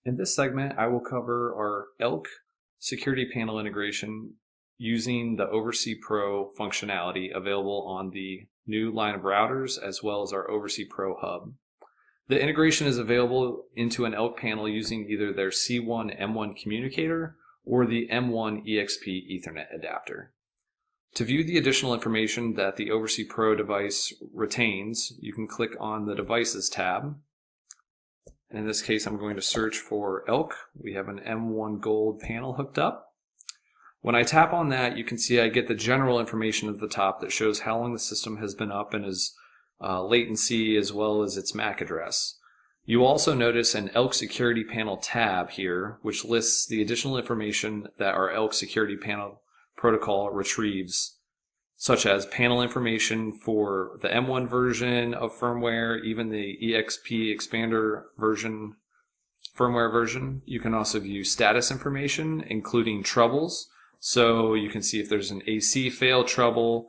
In this segment, I will cover our ELK security panel integration using the OvrC Pro functionality available on the new line of routers as well as our OvrC Pro hub. The integration is available into an ELK panel using either their C1 M1 communicator or the M1 EXP Ethernet adapter. To view the additional information that the OvrC Pro device retains, you can click on the Devices tab. In this case, I'm going to search for ELK. We have an M1 Gold panel hooked up. When I tap on that, you can see I get the general information at the top that shows how long the system has been up and its latency as well as its MAC address. You also notice an ELK Security Panel tab here, which lists the additional information that our ELK Security Panel protocol retrieves, such as panel information for the M1 version of firmware, even the EXP expander version, firmware version. You can also view status information, including troubles. So you can see if there's an AC fail trouble.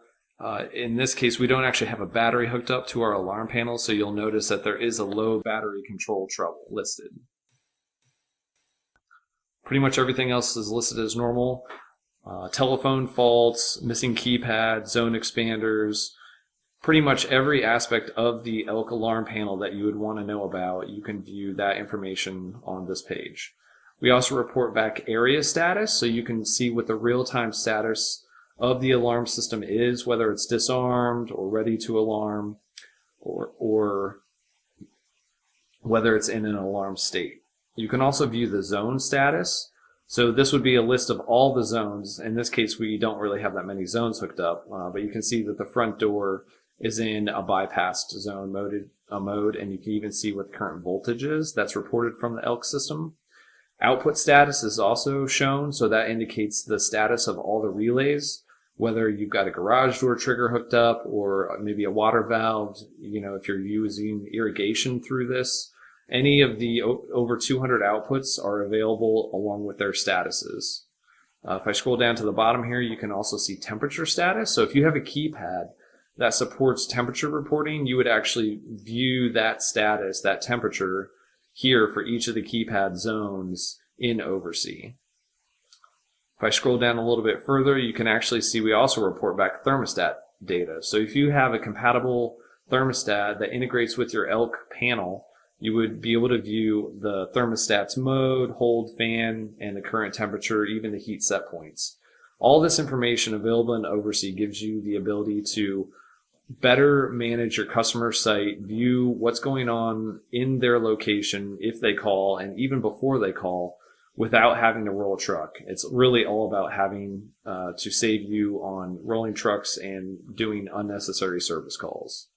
In this case, we don't actually have a battery hooked up to our alarm panel, so you'll notice that there is a low battery control trouble listed. Pretty much everything else is listed as normal. Telephone faults, missing keypad, zone expanders, pretty much every aspect of the ELK alarm panel that you would want to know about, you can view that information on this page. We also report back area status, so you can see what the real-time status of the alarm system is, whether it's disarmed or ready to alarm, or whether it's in an alarm state. You can also view the zone status. So this would be a list of all the zones. In this case, we don't really have that many zones hooked up, but you can see that the front door is in a bypassed zone mode, and you can even see what the current voltage is that's reported from the ELK system. Output status is also shown, so that indicates the status of all the relays, whether you've got a garage door trigger hooked up or maybe a water valve, if you're using irrigation through this. Any of the over 200 outputs are available along with their statuses. If I scroll down to the bottom here, you can also see temperature status. So if you have a keypad that supports temperature reporting, you would actually view that status, that temperature, here for each of the keypad zones in OvrC. If I scroll down a little bit further, you can actually see we also report back thermostat data. So if you have a compatible thermostat that integrates with your ELK panel, you would be able to view the thermostat's mode, hold, fan, and the current temperature, even the heat set points. All this information available in OvrC gives you the ability to better manage your customer site, view what's going on in their location if they call, and even before they call, without having to roll a truck. It's really all about having to save you on rolling trucks and doing unnecessary service calls.